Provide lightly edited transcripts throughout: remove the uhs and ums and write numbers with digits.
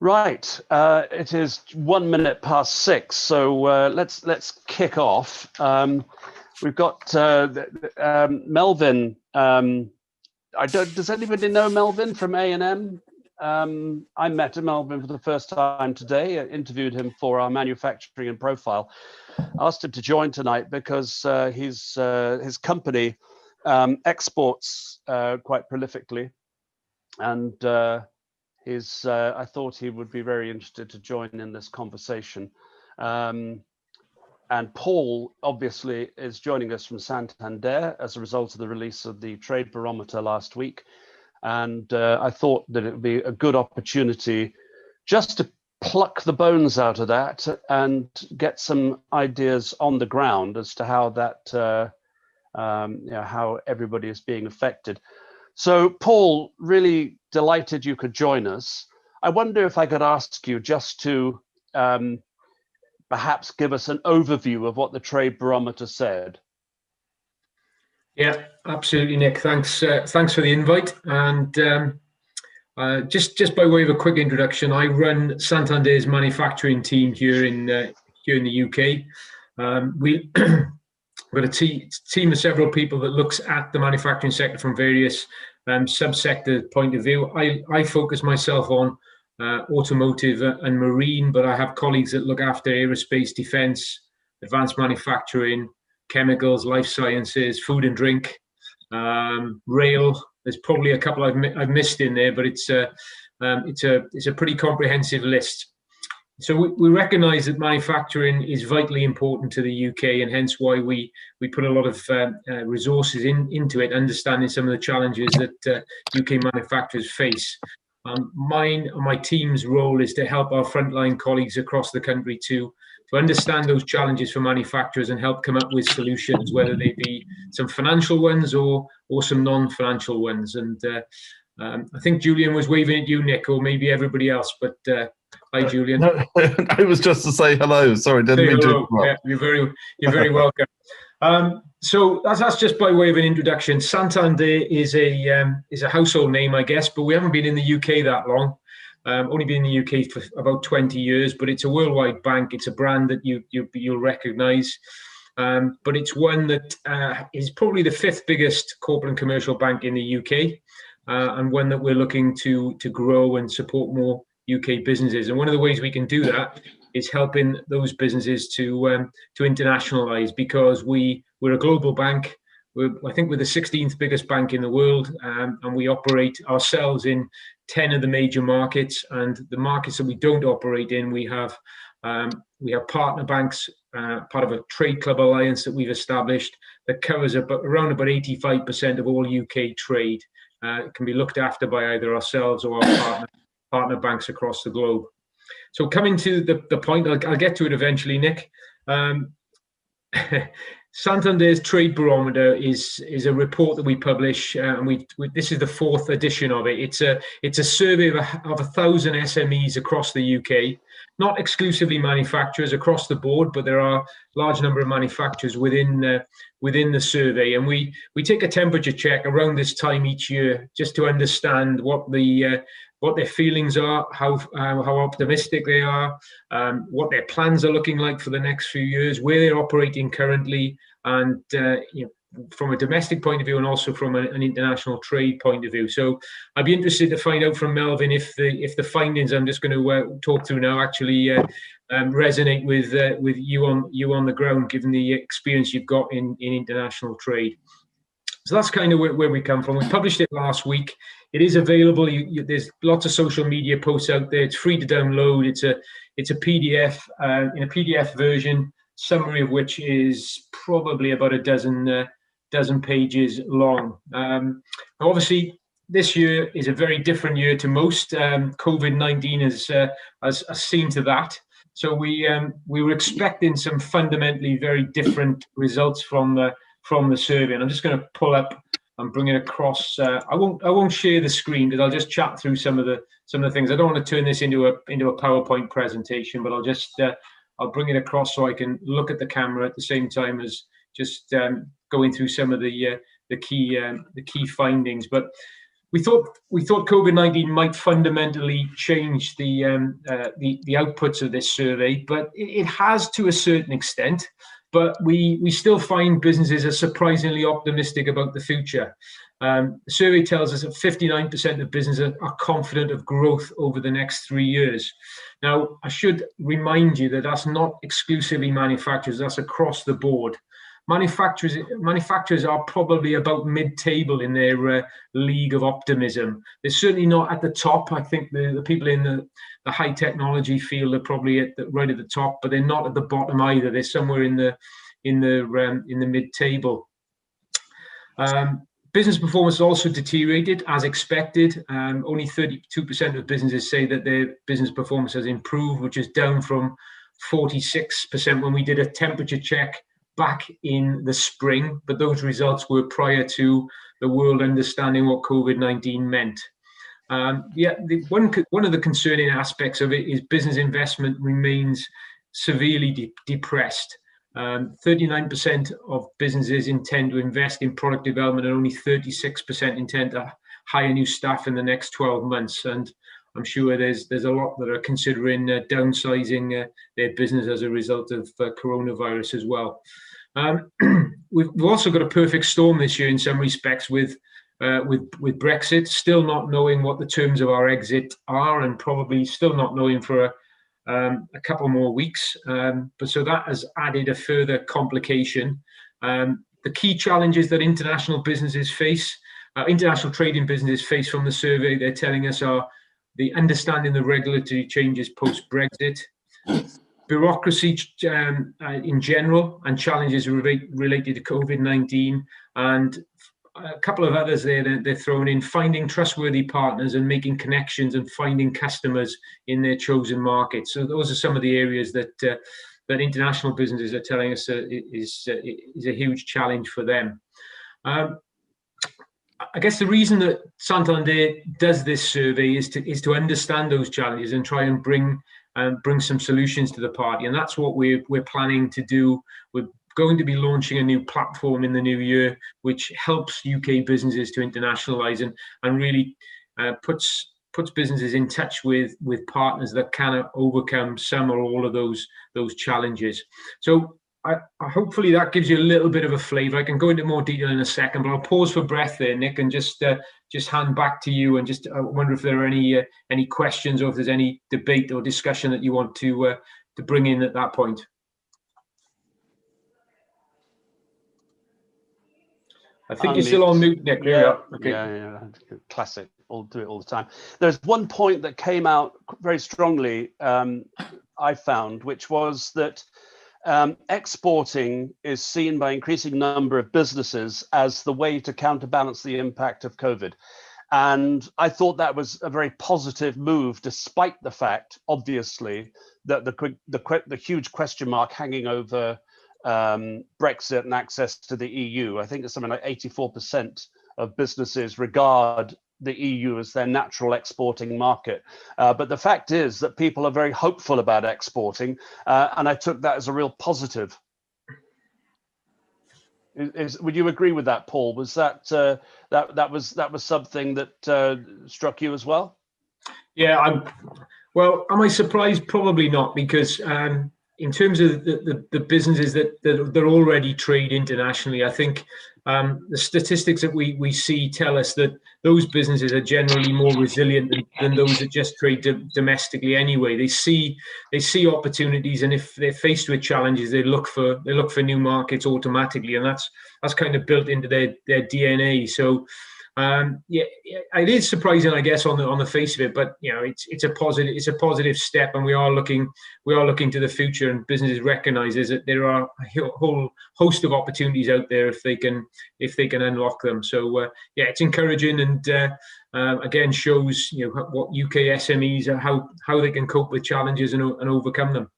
Right, it is 1 minute past 6, so let's kick off. We've got Melvin. Does anybody know Melvin from A&M? I met Melvin for the first time today. I interviewed him for our manufacturing and profile. Asked him to join tonight because his company exports quite prolifically, and I thought he would be very interested to join in this conversation. And Paul obviously is joining us from Santander as a result of the release of the trade barometer last week. And I thought that it would be a good opportunity just to pluck the bones out of that and get some ideas on the ground as to how that, how everybody is being affected. So Paul, really delighted you could join us. I wonder if I could ask you just to perhaps give us an overview of what the trade barometer said. Yeah, absolutely, Nick. Thanks for the invite. And just by way of a quick introduction, I run Santander's manufacturing team here in the UK. We've got a team of several people that looks at the manufacturing sector from various subsector point of view. I focus myself on automotive and marine, but I have colleagues that look after aerospace, defense, advanced manufacturing, chemicals, life sciences, food and drink, rail. There's probably a couple I've missed in there, but it's a pretty comprehensive list. So we recognise that manufacturing is vitally important to the UK, and hence why we put a lot of resources into it, understanding some of the challenges that UK manufacturers face. My team's role is to help our frontline colleagues across the country to understand those challenges for manufacturers and help come up with solutions, whether they be some financial ones or some non-financial ones. And I think Julian was waving at you, Nick, or maybe everybody else, but hi, Julian. No, I was just to say hello. Sorry, didn't mean to interrupt. Yeah, you're very welcome. So that's just by way of an introduction. Santander is a household name, I guess, but we haven't been in the UK that long. Only been in the UK for about 20 years, but it's a worldwide bank. It's a brand that you'll recognise, but it's one that is probably the 5th biggest corporate and commercial bank in the UK, and one that we're looking to grow and support more UK businesses. And one of the ways we can do that is helping those businesses to internationalize, because we're a global bank. I think we're the 16th biggest bank in the world, and we operate ourselves in 10 of the major markets. And the markets that we don't operate in, we have partner banks, part of a trade club alliance that we've established that covers around about 85% of all UK trade. It can be looked after by either ourselves or our partner banks across the globe. So coming to the point, I'll get to it eventually, Nick. Santander's Trade Barometer is a report that we publish, and this is the 4th edition of it. It's a survey of 1,000 SMEs across the UK, not exclusively manufacturers across the board, but there are a large number of manufacturers within the survey, and we take a temperature check around this time each year just to understand what their feelings are, how optimistic they are, what their plans are looking like for the next few years, where they're operating currently, and from a domestic point of view and also from an international trade point of view. So I'd be interested to find out from Melvin if the findings I'm just going to talk through now actually resonate with you on the ground, given the experience you've got in international trade. So that's kind of where we come from. We published it last week. It is available. There's lots of social media posts out there. It's free to download. It's a PDF in a PDF version, summary of which is probably about a dozen pages long. Obviously, this year is a very different year to most. COVID-19 has seen to that. So we were expecting some fundamentally very different results from the survey. And I'm just going to pull up and bring it across. I won't share the screen because I'll just chat through some of the things. I don't want to turn this into a PowerPoint presentation, but I'll bring it across so I can look at the camera at the same time as just going through some of the key findings. But we thought COVID-19 might fundamentally change the outputs of this survey, but it has to a certain extent. But we still find businesses are surprisingly optimistic about the future. The survey tells us that 59% of businesses are confident of growth over the next 3 years. Now, I should remind you that that's not exclusively manufacturers, that's across the board. Manufacturers are probably about mid-table in their league of optimism. They're certainly not at the top. I think the people in the high technology field are probably right at the top, but they're not at the bottom either. They're somewhere in the mid-table. Business performance has also deteriorated as expected. Only 32% of businesses say that their business performance has improved, which is down from 46% when we did a temperature check back in the spring, but those results were prior to the world understanding what COVID-19 meant. One of the concerning aspects of it is business investment remains severely depressed. 39% of businesses intend to invest in product development, and only 36% intend to hire new staff in the next 12 months. And I'm sure there's a lot that are considering downsizing their business as a result of coronavirus as well. We've also got a perfect storm this year in some respects with Brexit, still not knowing what the terms of our exit are, and probably still not knowing for a couple more weeks. But so that has added a further complication. The key challenges that international businesses face, international trading businesses face from the survey, they're telling us are the understanding the regulatory changes post-Brexit, bureaucracy in general, and challenges related to COVID-19, and a couple of others they're thrown in, finding trustworthy partners and making connections and finding customers in their chosen markets. So those are some of the areas that international businesses are telling us is a huge challenge for them. I guess the reason that Santander does this survey is to understand those challenges and try and bring some solutions to the party, and that's what we're planning to do. We're going to be launching a new platform in the new year, which helps UK businesses to internationalize and really puts businesses in touch with partners that can overcome some or all of those challenges. So hopefully that gives you a little bit of a flavor. I can go into more detail in a second, but I'll pause for breath there, Nick, and just hand back to you, and just wonder if there are any questions, or if there's any debate or discussion that you want to bring in at that point. I think you're still on mute, Nick. Yeah, okay. Yeah. Classic. I'll do it all the time. There's one point that came out very strongly, I found, which was that exporting is seen by increasing number of businesses as the way to counterbalance the impact of COVID. And I thought that was a very positive move, despite the fact, obviously, that the huge question mark hanging over Brexit and access to the EU. I think it's something like 84% of businesses regard the EU as their natural exporting market. But the fact is that people are very hopeful about exporting, and I took that as a real positive. Would you agree with that, Paul? Was that that was something that struck you as well? Yeah, well, am I surprised? Probably not, because in terms of the businesses that already trade internationally, I think the statistics that we see tell us that those businesses are generally more resilient than those that just trade domestically anyway. They see opportunities, and if they're faced with challenges, they look for new markets automatically, and that's kind of built into their DNA. So yeah, it is surprising, I guess, on the face of it, but you know, it's a positive step, and we are looking to the future, and businesses recognizes that there are a whole host of opportunities out there if they can unlock them. So yeah, it's encouraging, and again shows, you know, what UK SMEs are, how they can cope with challenges and overcome them.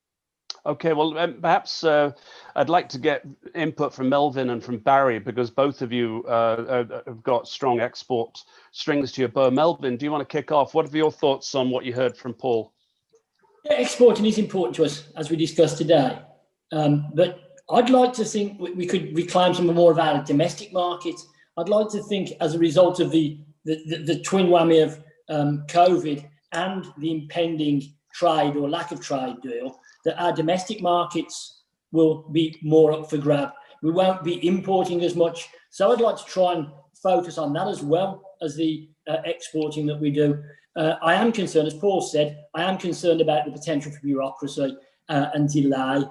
Okay, well, perhaps I'd like to get input from Melvin and from Barry, because both of you have got strong export strings to your bow. Melvin, do you want to kick off? What are your thoughts on what you heard from Paul? Yeah, exporting is important to us, as we discussed today. But I'd like to think we could reclaim some more of our domestic market. I'd like to think, as a result of the the twin whammy of COVID and the impending trade or lack of trade deal, that our domestic markets will be more up for grab. We won't be importing as much. So I'd like to try and focus on that as well as the exporting that we do. I am concerned, as Paul said, I am concerned about the potential for bureaucracy and delay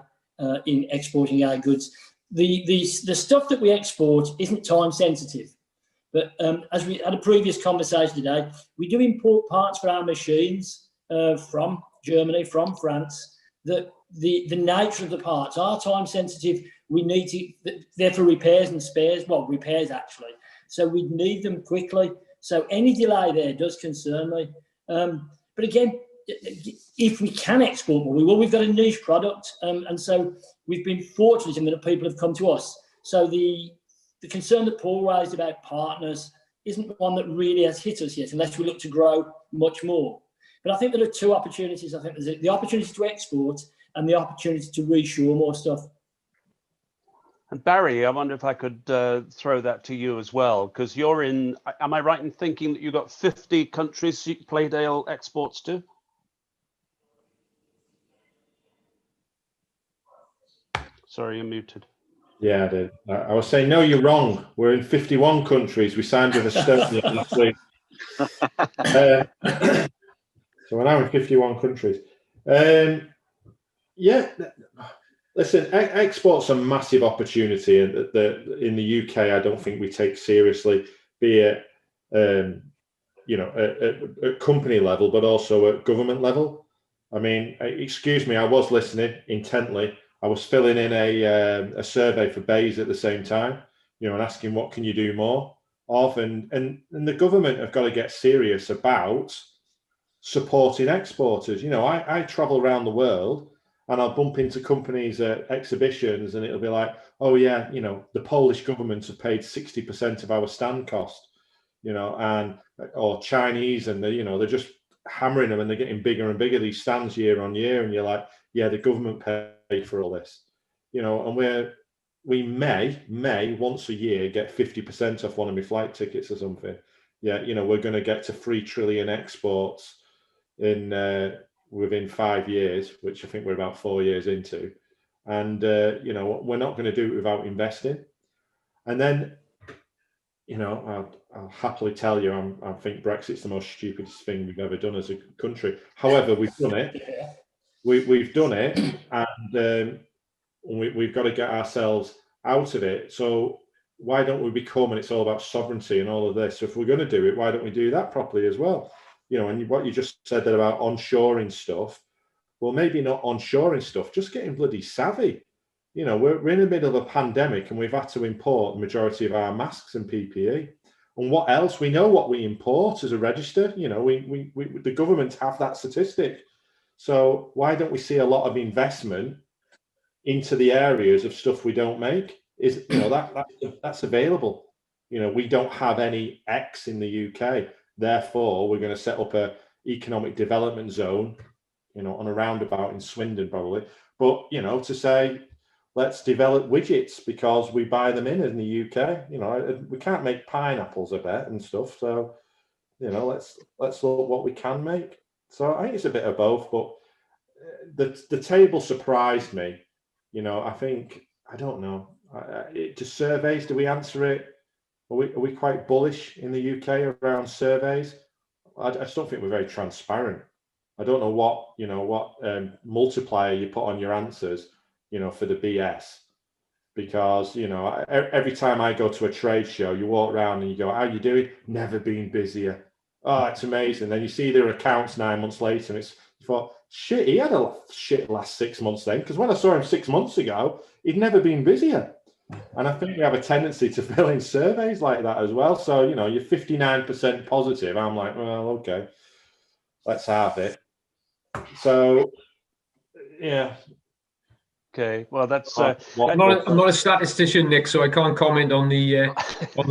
in exporting our goods. The stuff that we export isn't time sensitive. But as we had a previous conversation today, we do import parts for our machines from Germany, from France. The nature of the parts are time sensitive. We need to, they're for repairs and spares, well, repairs actually. So we need them quickly. So any delay there does concern me. But again, if we can export more, we will. We've got a niche product. And so we've been fortunate in that people have come to us. So the concern that Paul raised about partners isn't one that really has hit us yet, unless we look to grow much more. But I think there are two opportunities. I think there's the opportunity to export and the opportunity to reshore more stuff. And Barry, I wonder if I could throw that to you as well, because you're in, am I right in thinking that you've got 50 countries Playdale exports to? Sorry, you're muted. Yeah, I did. I was saying, no, you're wrong. We're in 51 countries. We signed with Estonia last week. So we're now in 51 countries. Yeah, listen, export's a massive opportunity, and in the UK, I don't think we take seriously, be it you know, at company level, but also at government level. I mean, excuse me, I was listening intently. I was filling in a survey for Bays at the same time, you know, and asking what can you do more of, and the government have got to get serious about supporting exporters. You know, I travel around the world and I'll bump into companies at exhibitions and it'll be like, oh yeah, you know, the Polish government have paid 60% of our stand cost, you know, and or Chinese, and they, you know, they're just hammering them and they're getting bigger and bigger, these stands year on year, and you're like, yeah, the government paid for all this, you know, and we may once a year get 50% off one of my flight tickets or something. Yeah, you know, we're going to get to 3 trillion exports in within 5 years, which I think we're about 4 years into, and you know, we're not going to do it without investing. And then, you know, I'll happily tell you, I think Brexit's the most stupidest thing we've ever done as a country. However, we've done it. We've done it, and we've got to get ourselves out of it. So why don't we become, and it's all about sovereignty and all of this. So if we're going to do it, why don't we do that properly as well? You know, and what you just said there about onshoring stuff, well, maybe not onshoring stuff, just getting bloody savvy. You know, we're in the middle of a pandemic and we've had to import the majority of our masks and PPE. And what else? We know what we import as a register. You know, the government have that statistic. So why don't we see a lot of investment into the areas of stuff we don't make? Is, you know, that's available. You know, we don't have any X in the UK. Therefore, we're going to set up a economic development zone, you know, on a roundabout in Swindon probably. But, you know, to say, let's develop widgets because we buy them in the UK. You know, we can't make pineapples, I bet, and stuff. So, you know, let's look what we can make. So I think it's a bit of both, but the table surprised me. You know, I think, I don't know, to surveys, do we answer it? Are we quite bullish in the UK around surveys? I just don't think we're very transparent. I don't know what, you know, what multiplier you put on your answers, you know, for the BS. Because, you know, every time I go to a trade show, you walk around and you go, how you doing? Never been busier. Oh, it's amazing. Then you see their accounts 9 months later and you thought, shit, he had a shit last 6 months then. Because when I saw him 6 months ago, he'd never been busier. And I think we have a tendency to fill in surveys like that as well. So, you know, you're 59% positive. I'm like, well, okay, let's have it. So, yeah. Okay, well, that's. I'm not a statistician, Nick, so I can't comment on the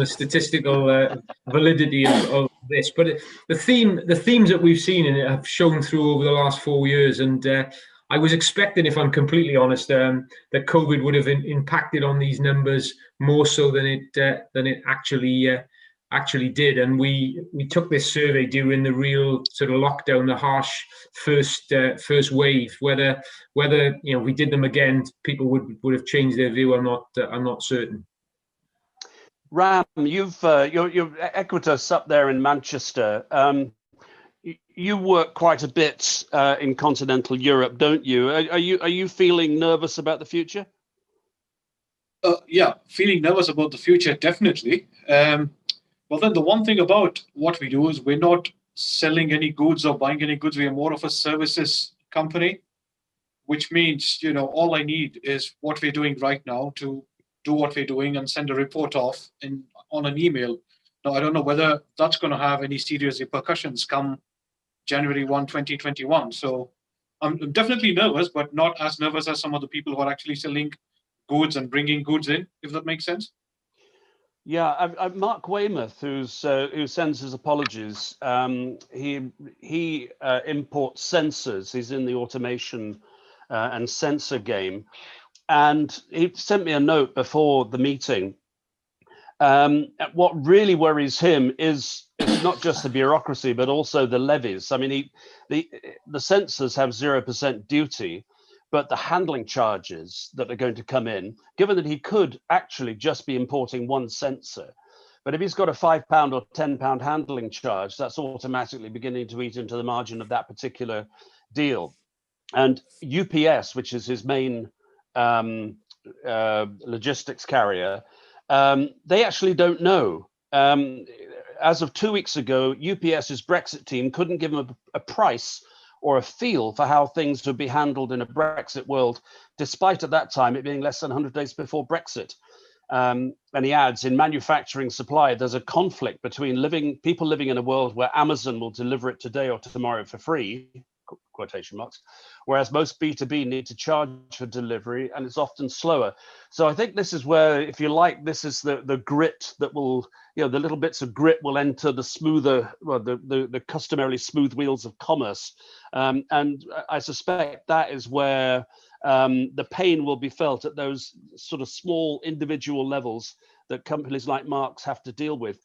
statistical validity of this. But the themes that we've seen in it have shown through over the last 4 years, and I was expecting, if I'm completely honest, that COVID would have impacted on these numbers more so than it actually actually did. And we took this survey during the real sort of lockdown, the harsh first wave. Whether we did them again, people would have changed their view. I'm not certain. Ram, you're Equitas up there in Manchester. You work quite a bit in continental Europe, don't you? Are you feeling nervous about the future? Yeah, feeling nervous about the future, definitely. Well, then the one thing about what we do is we're not selling any goods or buying any goods. We are more of a services company, which means, all I need is what we're doing right now to do what we're doing and send a report off on an email. Now, I don't know whether that's going to have any serious repercussions come January 1, 2021. So I'm definitely nervous, but not as nervous as some of the people who are actually selling goods and bringing goods in, if that makes sense. Yeah, Mark Weymouth, who sends his apologies. He imports sensors. He's in the automation and sensor game, and he sent me a note before the meeting. What really worries him is not just the bureaucracy, but also the levies. I mean, the sensors have 0% duty, but the handling charges that are going to come in, given that he could actually just be importing one sensor, but if he's got a £5 or £10 handling charge, that's automatically beginning to eat into the margin of that particular deal. And UPS, which is his main logistics carrier, they actually don't know. As of 2 weeks ago, UPS's Brexit team couldn't give him a price or a feel for how things would be handled in a Brexit world, despite at that time it being less than 100 days before Brexit. And he adds, in manufacturing supply, there's a conflict between people living in a world where Amazon will deliver it today or tomorrow for free, quotation marks, whereas most B2B need to charge for delivery, and it's often slower. So I think this is where, if you like, this is the grit that will, the little bits of grit will enter the smoother, well, the customarily smooth wheels of commerce. And I suspect that is where the pain will be felt at those sort of small individual levels that companies like Mark's have to deal with.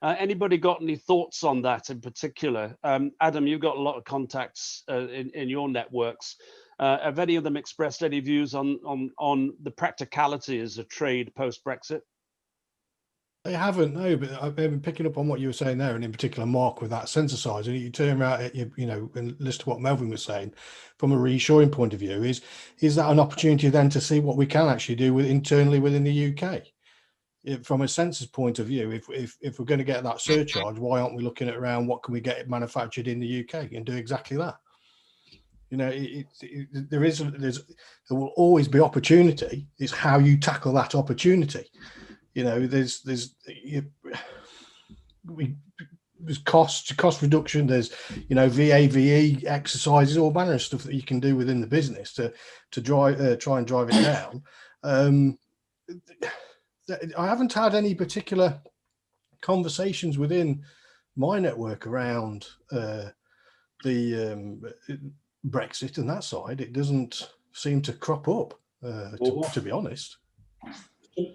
Anybody got any thoughts on that in particular? Adam, you've got a lot of contacts in your networks. Have any of them expressed any views on the practicalities of trade post-Brexit? They haven't, no, but I've been picking up on what you were saying there, and in particular, Mark, with that sensor size. And you turn around at and listen to what Melvin was saying from a reassuring point of view. Is that an opportunity then to see what we can actually do internally within the UK? From a sensors point of view, if we're going to get that surcharge, why aren't we looking at around what can we get manufactured in the UK and do exactly that? There will always be opportunity. It's how you tackle that opportunity. There's cost reduction. There's VAVE exercises, all manner of stuff that you can do within the business to try and drive it down. I haven't had any particular conversations within my network around the Brexit and that side. It doesn't seem to crop up, to be honest.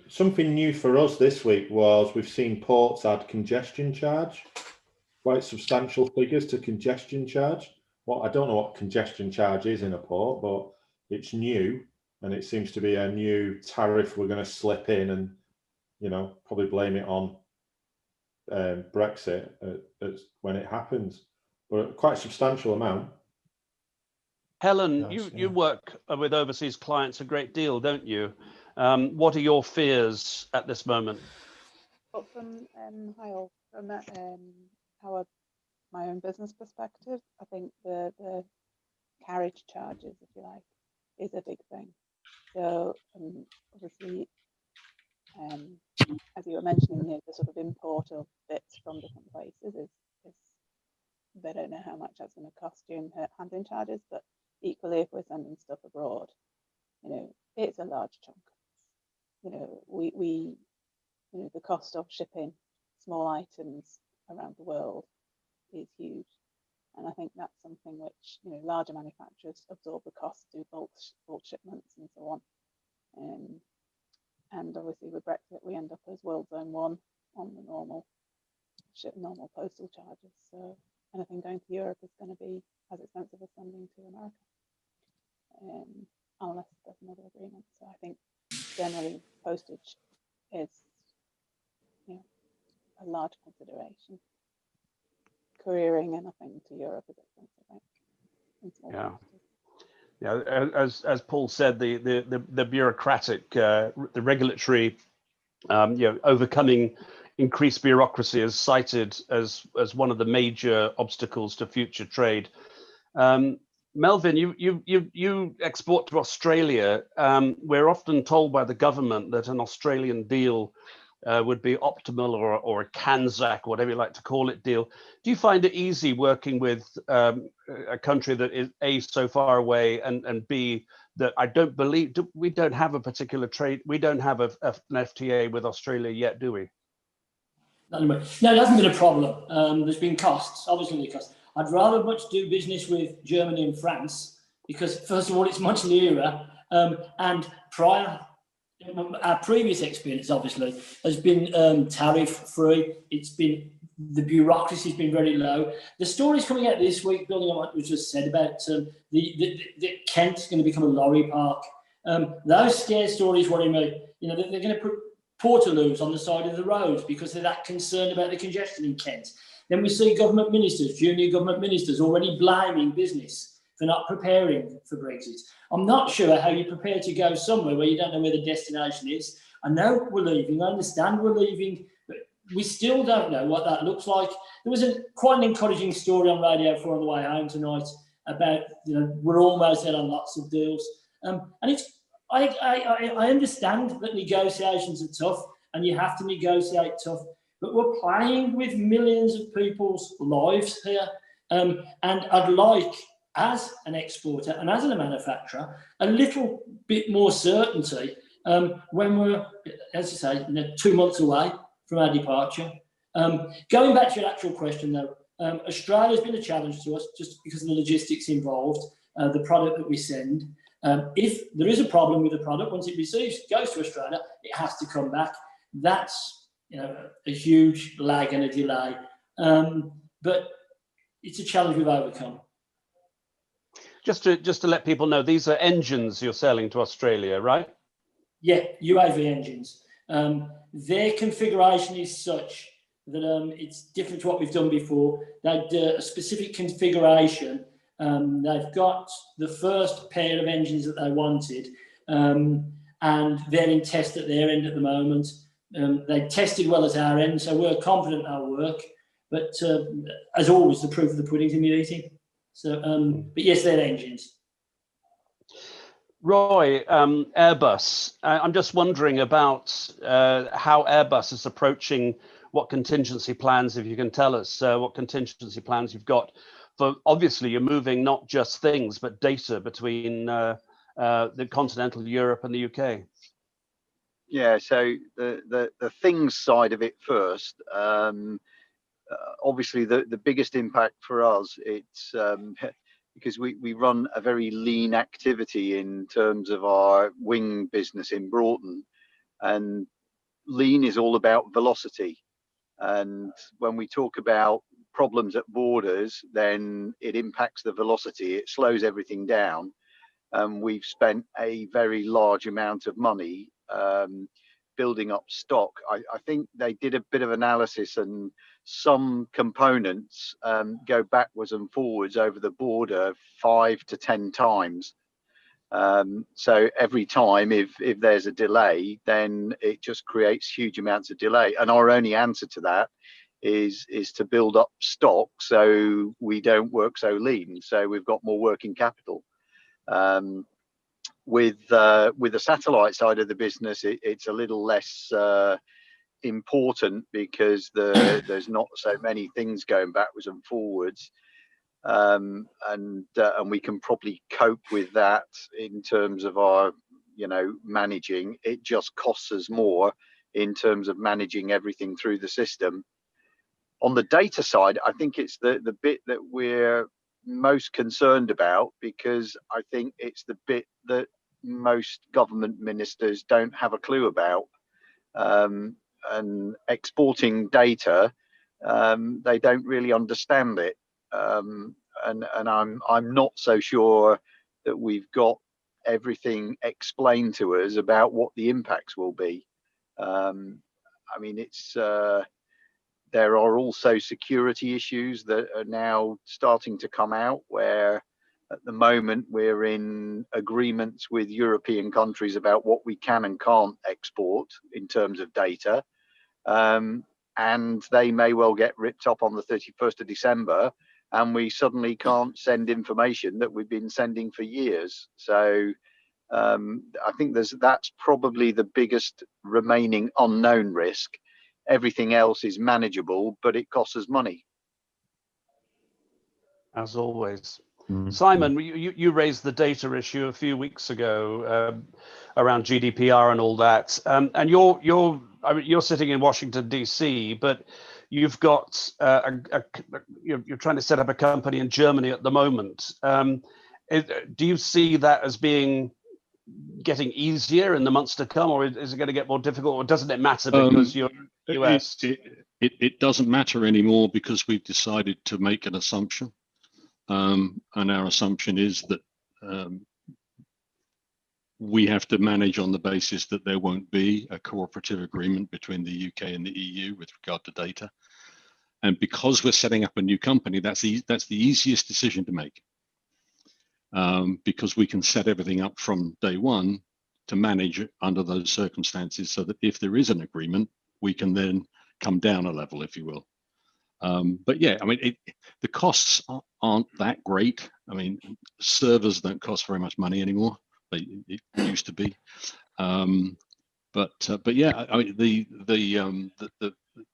Something new for us this week was we've seen ports add congestion charge, quite substantial figures to congestion charge. Well, I don't know what congestion charge is in a port, but it's new, and it seems to be a new tariff we're going to slip in and probably blame it on Brexit when it happens, but quite a substantial amount. Helen, you work with overseas clients a great deal, don't you? What are your fears at this moment? Well, from my own business perspective, I think the carriage charges, if you like, is a big thing. So obviously, as you were mentioning here, the sort of import of bits from different places is they don't know how much that's going to cost you in handling charges, but equally, if we're sending stuff abroad, it's a large chunk. The cost of shipping small items around the world is huge, and I think that's something which larger manufacturers absorb the cost, do bulk shipments and so on. And obviously with Brexit, we end up as World Zone 1 on the normal normal postal charges. So anything going to Europe is going to be as expensive as sending to America, unless there's another agreement. So I think generally postage is, you know, a large consideration. Couriering anything to Europe is expensive, right? In small quantities. Yeah, as Paul said, the bureaucratic, the regulatory, overcoming increased bureaucracy is cited as one of the major obstacles to future trade. Melvin, you export to Australia. We're often told by the government that an Australian deal would be optimal, or a Kanzak, whatever you like to call it, deal. Do you find it easy working with a country that is A, so far away, and B, that I don't believe, we don't have a particular trade, we don't have an FTA with Australia yet, do we? No, it hasn't been a problem. There's been costs, obviously the costs. I'd rather much do business with Germany and France, because first of all, it's much nearer, and our previous experience, obviously, has been tariff-free. It's been, the bureaucracy has been very low. The stories coming out this week, building on what was just said about the Kent's going to become a lorry park. Those scare stories worry me. You know, they're going to put portaloos on the side of the roads because they're that concerned about the congestion in Kent. Then we see government ministers, junior government ministers, already blaming business for not preparing for Brexit. I'm not sure how you prepare to go somewhere where you don't know where the destination is. I know we're leaving, I understand we're leaving, but we still don't know what that looks like. There was quite an encouraging story on Radio 4 on the way home tonight about, you know, we're almost there on lots of deals. And I understand that negotiations are tough and you have to negotiate tough, but we're playing with millions of people's lives here. And I'd like, as an exporter and as a manufacturer, a little bit more certainty when we're, as I say, 2 months away from our departure. Going back to your actual question though, Australia's been a challenge to us just because of the logistics involved, the product that we send. If there is a problem with the product, once it goes to Australia, it has to come back. That's, you know, a huge lag and a delay. But it's a challenge we've overcome. Just to let people know, these are engines you're selling to Australia, right? Yeah, UAV engines. Their configuration is such that it's different to what we've done before. They've a specific configuration. They've got the first pair of engines that they wanted, and they're in test at their end at the moment. They tested well at our end, so we're confident they'll work. But as always, the proof of the pudding's in the eating. So, but yes, they're engines. Roy, Airbus. I'm just wondering about how Airbus is approaching what contingency plans, if you can tell us what contingency plans you've got. For obviously, you're moving not just things, but data between the continental Europe and the UK. Yeah, so the things side of it first. Obviously, the biggest impact for us, it's because we run a very lean activity in terms of our wing business in Broughton, and lean is all about velocity. And when we talk about problems at borders, then it impacts the velocity, it slows everything down. We've spent a very large amount of money building up stock. I think they did a bit of analysis, and some components go backwards and forwards over the border 5 to 10 times. So every time if there's a delay, then it just creates huge amounts of delay. And our only answer to that is to build up stock so we don't work so lean. So we've got more working capital. With the satellite side of the business, it's a little less important because there's not so many things going backwards and forwards, and we can probably cope with that in terms of our, managing. It just costs us more in terms of managing everything through the system. On the data side, I think it's the bit that we're most concerned about, because I think it's the bit that most government ministers don't have a clue about. And exporting data they don't really understand it, and I'm not so sure that we've got everything explained to us about what the impacts will be. I mean, it's there are also security issues that are now starting to come out, where at the moment we're in agreements with European countries about what we can and can't export in terms of data. And they may well get ripped up on the 31st of December, and we suddenly can't send information that we've been sending for years. So I think that's probably the biggest remaining unknown risk. Everything else is manageable, but it costs us money. As always. Simon, you raised the data issue a few weeks ago around GDPR and all that, and you're sitting in Washington D.C., but you've got you're trying to set up a company in Germany at the moment. Do you see that as getting easier in the months to come, or is it going to get more difficult, or doesn't it matter because you're US? It doesn't matter anymore because we've decided to make an assumption. And our assumption is that we have to manage on the basis that there won't be a cooperative agreement between the UK and the EU with regard to data. And because we're setting up a new company, that's the easiest decision to make, because we can set everything up from day one to manage it under those circumstances, so that if there is an agreement, we can then come down a level, if you will. But yeah, I mean, the costs aren't that great. I mean, servers don't cost very much money anymore. It used to be. But yeah, I mean,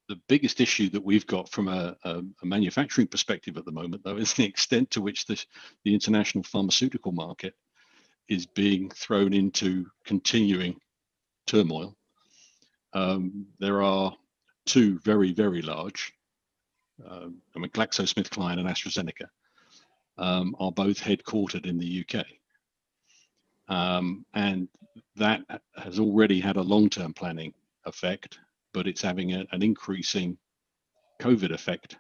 the biggest issue that we've got from a manufacturing perspective at the moment, though, is the extent to which the international pharmaceutical market is being thrown into continuing turmoil. There are two very, very large, I mean, GlaxoSmithKline and AstraZeneca are both headquartered in the UK. And that has already had a long-term planning effect, but it's having an increasing COVID effect.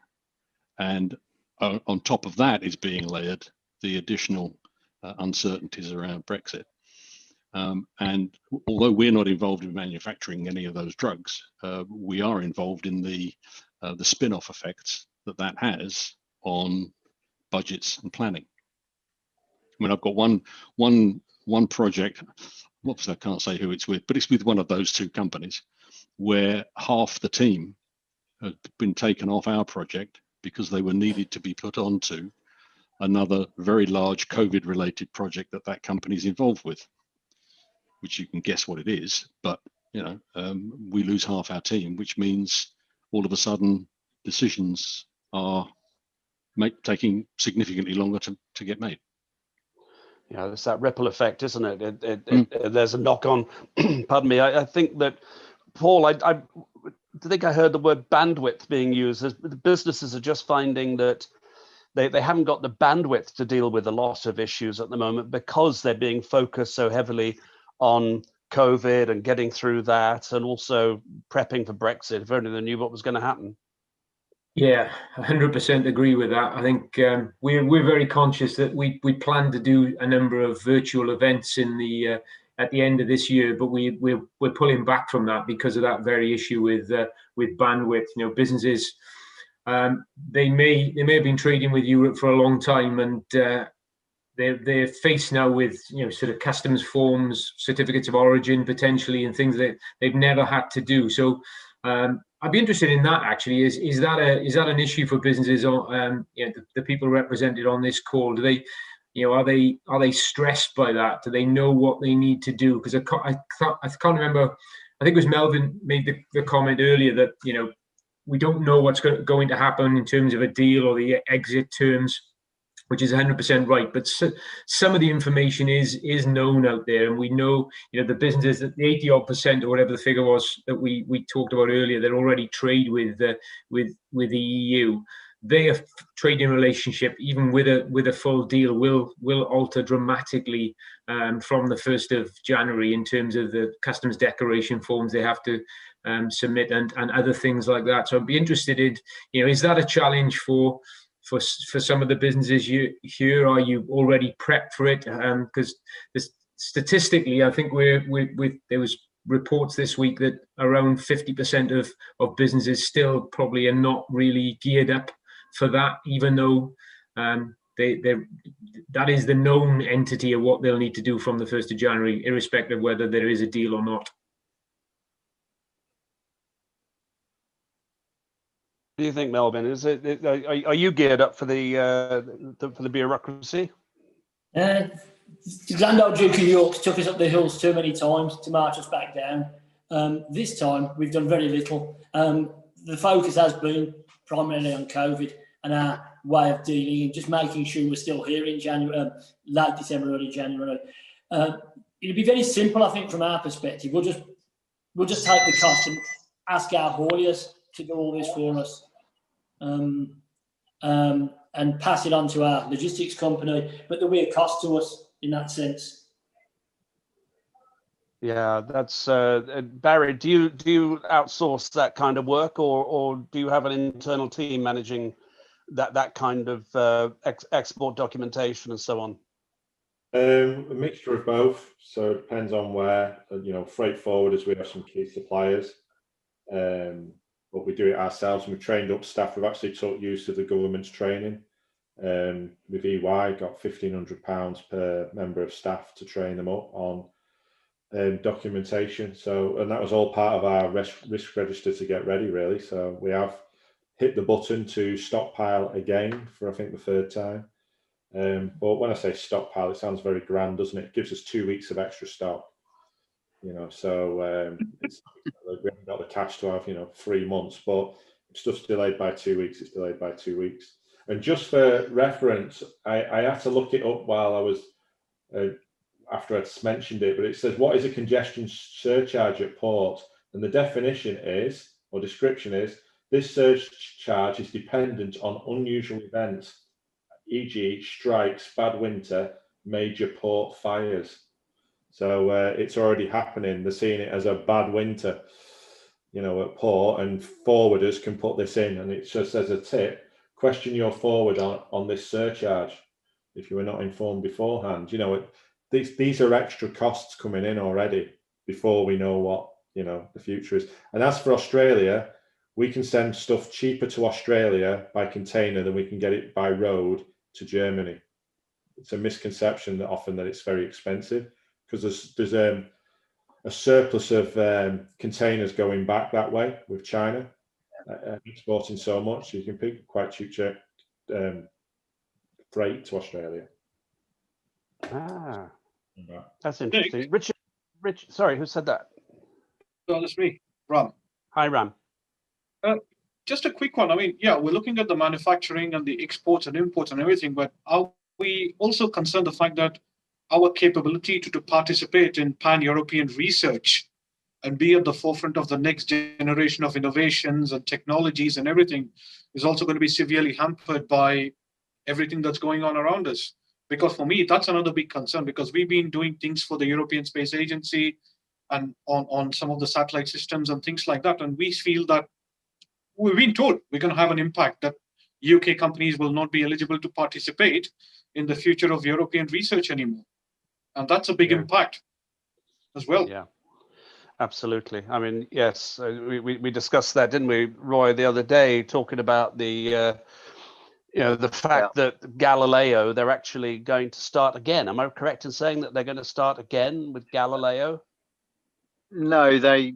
And on top of that is being layered the additional uncertainties around Brexit. And although we're not involved in manufacturing any of those drugs, we are involved in the spin-off effects that has on budgets and planning. I mean, I've got one project, I can't say who it's with, but it's with one of those two companies, where half the team had been taken off our project because they were needed to be put onto another very large COVID-related project that company's involved with, which you can guess what it is. But you know, we lose half our team, which means all of a sudden decisions are taking significantly longer to get made. Yeah, there's that ripple effect, isn't it? There's a knock-on. Pardon me. I think that, Paul, I think I heard the word bandwidth being used. The businesses are just finding that they haven't got the bandwidth to deal with a lot of issues at the moment because they're being focused so heavily on COVID and getting through that, and also prepping for Brexit. If only they knew what was going to happen. Yeah, 100% agree with that. I think we're very conscious that we plan to do a number of virtual events in the at the end of this year, but we're pulling back from that because of that very issue with bandwidth. You know, businesses they may have been trading with Europe for a long time, and they're faced now with, you know, sort of customs forms, certificates of origin potentially, and things that they've never had to do. So I'd be interested in that actually. Is that an issue for businesses? Or you know, the people represented on this call, do they, you know, are they stressed by that? Do they know what they need to do? Because I can't remember. I think it was Melvin made the comment earlier that, you know, we don't know what's going to happen in terms of a deal or the exit terms, which is 100% right. But some of the information is known out there, and we know, you know, the businesses, the 80% or whatever the figure was that we talked about earlier, that already trade with the EU. Their trading relationship, even with a full deal, will alter dramatically from the 1st of January in terms of the customs declaration forms they have to submit and other things like that. So I'd be interested in, is that a challenge for some of the businesses here? Are you already prepped for it? Because statistically, I think there was reports this week that around 50% of businesses still probably are not really geared up for that, even though that is the known entity of what they'll need to do from the 1st of January, irrespective of whether there is a deal or not. What do you think, Melvin? Are you geared up for the bureaucracy? The Grand Old Duke of York took us up the hills too many times to march us back down. This time we've done very little. The focus has been primarily on COVID and our way of dealing and just making sure we're still here in January, late December, early January. It'll be very simple, I think, from our perspective. We'll just take the cost and ask our hauliers to do all this for us, and pass it on to our logistics company. But there'll be a cost to us in that sense. Yeah, that's Barry. Do you outsource that kind of work, or do you have an internal team managing that kind of export documentation and so on? A mixture of both. So it depends on where. Freight forwarders, we have some key suppliers, but we do it ourselves. And we've trained up staff. We've actually took use of the government's training. With EY, got £1,500 per member of staff to train them up on documentation. So, and that was all part of our risk register to get ready, really. So we have hit the button to stockpile again for, I think, the 3rd time. But when I say stockpile, it sounds very grand, doesn't it? It gives us 2 weeks of extra stock. So we haven't got the cash to have 3 months, but if stuff's delayed by 2 weeks, it's delayed by 2 weeks. And just for reference, I had to look it up while I was after I'd mentioned it, but it says, what is a congestion surcharge at port? And the definition is, or description is, this surcharge is dependent on unusual events, e.g. strikes, bad winter, major port fires. So it's already happening. They're seeing it as a bad winter, at port, and forwarders can put this in. And it just as a tip, question your forward on this surcharge if you were not informed beforehand. These are extra costs coming in already before we know what the future is. And as for Australia, we can send stuff cheaper to Australia by container than we can get it by road to Germany. It's a misconception that often that it's very expensive, because there's a surplus of containers going back that way with China, exporting so much, so you can pick quite cheap freight to Australia. That's interesting. Richard, sorry, who said that? No, that's me, Ram. Hi, Ram. Just a quick one. I mean, yeah, we're looking at the manufacturing and the exports and imports and everything, but are we also concerned the fact that our capability to participate in pan-European research and be at the forefront of the next generation of innovations and technologies and everything is also going to be severely hampered by everything that's going on around us? Because for me, that's another big concern, because we've been doing things for the European Space Agency and on some of the satellite systems and things like that. And we feel that we've been told we're going to have an impact, that UK companies will not be eligible to participate in the future of European research anymore. And that's a big impact as well. Yeah, absolutely. I mean, yes, we discussed that, didn't we, Roy, the other day, talking about the fact that Galileo, they're actually going to start again. Am I correct in saying that they're going to start again with Galileo? No, they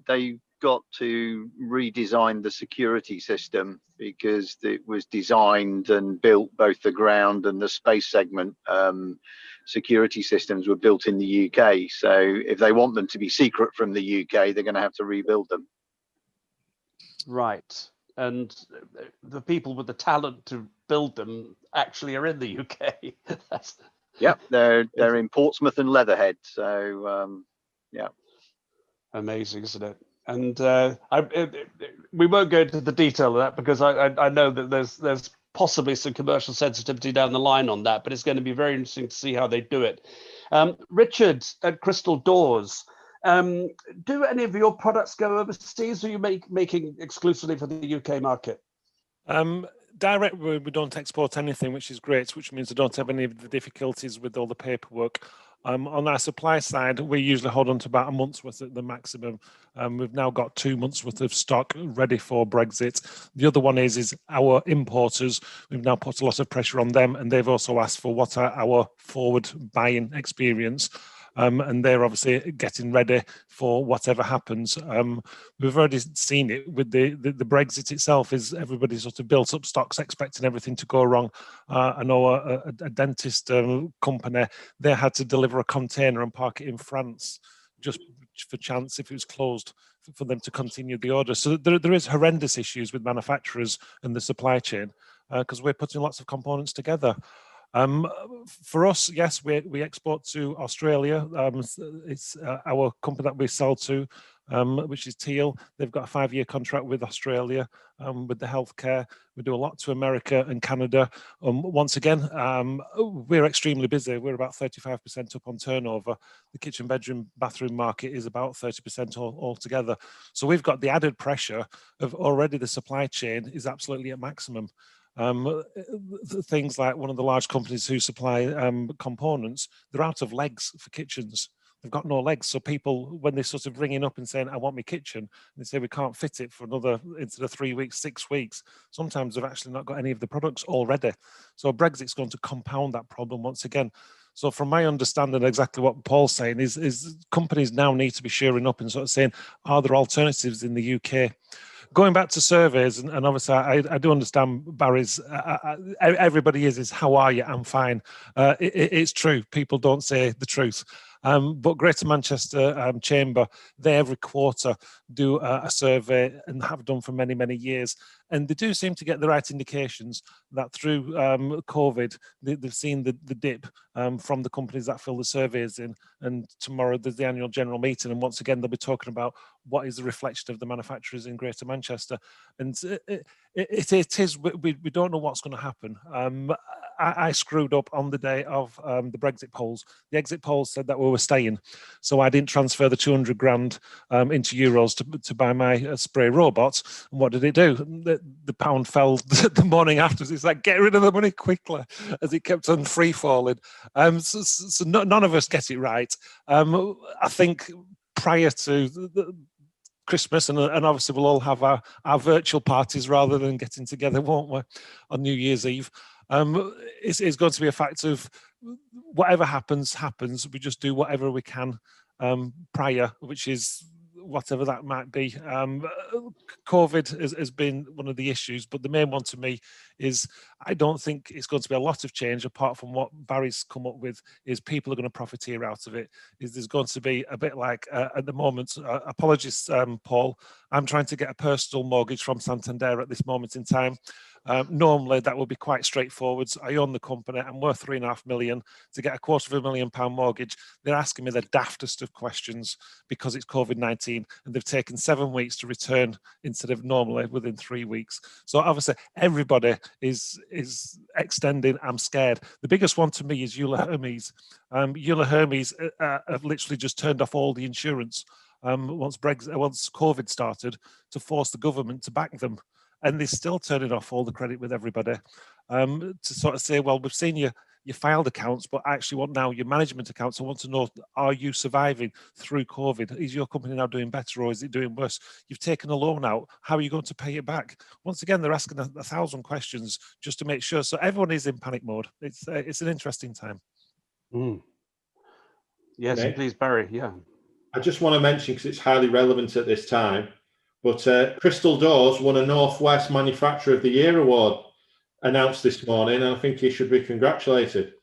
got to redesign the security system, because it was designed and built, both the ground and the space segment security systems were built in the UK. So if they want them to be secret from the UK, they're going to have to rebuild them. Right. And the people with the talent to build them actually are in the UK. Yep, they're in Portsmouth and Leatherhead. So yeah. Amazing, isn't it? And we won't go into the detail of that, because I know that there's possibly some commercial sensitivity down the line on that, but it's going to be very interesting to see how they do it. Richard at Crystal Doors, Do any of your products go overseas, or are you making exclusively for the UK market? Direct, we don't export anything, which is great, which means we don't have any of the difficulties with all the paperwork. On our supply side, we usually hold on to about a month's worth at the maximum. We've now got 2 months worth of stock ready for Brexit. The other one is our importers. We've now put a lot of pressure on them, and they've also asked for what are our forward buying experience. And they're obviously getting ready for whatever happens. We've already seen it with the Brexit itself. Is everybody sort of built up stocks expecting everything to go wrong. I know a dentist company, they had to deliver a container and park it in France just for chance if it was closed for them to continue the order. So there is horrendous issues with manufacturers and the supply chain because we're putting lots of components together. For us, yes, we export to Australia. It's our company that we sell to, which is Teal. They've got a 5-year contract with Australia with the healthcare. We do a lot to America and Canada. Once again, we're extremely busy. We're about 35% up on turnover. The kitchen, bedroom, bathroom market is about 30% altogether. So we've got the added pressure of already the supply chain is absolutely at maximum. Things like one of the large companies who supply components, they're out of legs for kitchens. They've got no legs. So people, when they're sort of ringing up and saying, I want my kitchen, they say we can't fit it for another, instead of 3 weeks, 6 weeks. Sometimes they've actually not got any of the products already. So Brexit's going to compound that problem once again. So from my understanding, exactly what Paul's saying is companies now need to be shoring up and sort of saying, are there alternatives in the UK? Going back to surveys, and obviously I do understand Barry's, everybody is how are you? I'm fine. It's true. People don't say the truth. But Greater Manchester Chamber, they every quarter do a survey and have done for many, many years. And they do seem to get the right indications that through COVID, they've seen the dip from the companies that fill the surveys in. And tomorrow there's the annual general meeting. And once again, they'll be talking about what is the reflection of the manufacturers in Greater Manchester. And it is, we don't know what's going to happen. I screwed up on the day of the Brexit polls. The exit polls said that we were staying. So I didn't transfer the 200 grand into euros to buy my spray robot. And what did it do? The pound fell the morning afterwards. It's like, get rid of the money quickly, as it kept on free falling. So none of us get it right. I think prior to Christmas, and obviously we'll all have our virtual parties rather than getting together, won't we, on New Year's Eve. It's going to be a fact of whatever happens. We just do whatever we can prior, which is whatever that might be. COVID has been one of the issues, but the main one to me is I don't think it's going to be a lot of change apart from what Barry's come up with, is people are going to profiteer out of it. Is there's going to be a bit like at the moment, apologies, Paul, I'm trying to get a personal mortgage from Santander at this moment in time. Normally that would be quite straightforward. I own the company, I'm worth 3.5 million. To get a £250,000 mortgage, they're asking me the daftest of questions because it's COVID-19, and they've taken 7 weeks to return instead of normally within 3 weeks. So obviously everybody is extending. I'm scared. The biggest one to me is Euler Hermes. Euler Hermes have literally just turned off all the insurance once COVID started, to force the government to back them. And they're still turning off all the credit with everybody to sort of say, well, we've seen your filed accounts, but actually want now your management accounts. I want to know, are you surviving through COVID? Is your company now doing better, or is it doing worse? You've taken a loan out. How are you going to pay it back? Once again, they're asking 1,000 questions just to make sure. So everyone is in panic mode. It's an interesting time. Mm. Yes, please, Barry. Yeah. I just want to mention, because it's highly relevant at this time, but Crystal Doors won a Northwest Manufacturer of the Year award announced this morning, and I think he should be congratulated.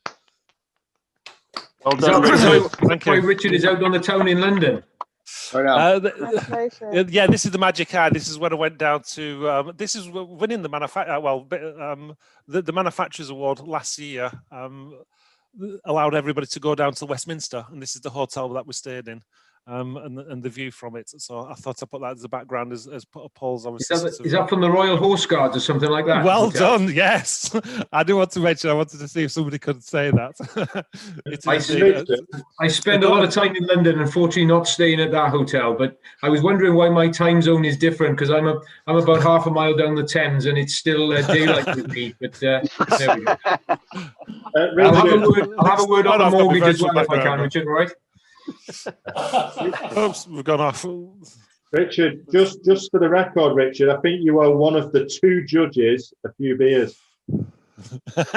Well done. Thank you. Richard is out on the town in London. Yeah, this is the magic eye. This is when I went down to. This is winning the the Manufacturers Award last year. Allowed everybody to go down to Westminster, and this is the hotel that we stayed in. and the view from it. So I thought I'd put that as a background as Paul's Is obviously. that from the Royal Horse Guards or something like that? Well done, yes. I do want to mention, I wanted to see if somebody could say that. I spend a lot of time in London, unfortunately not staying at that hotel, but I was wondering why my time zone is different, because I'm about half a mile down the Thames and it's still daylight with me, but there we go. I'll have a word on the mortgage as well if I can, Richard, right? Oops, we've gone off. Richard, just for the record, Richard, I think you owe one of the 2 judges a few beers.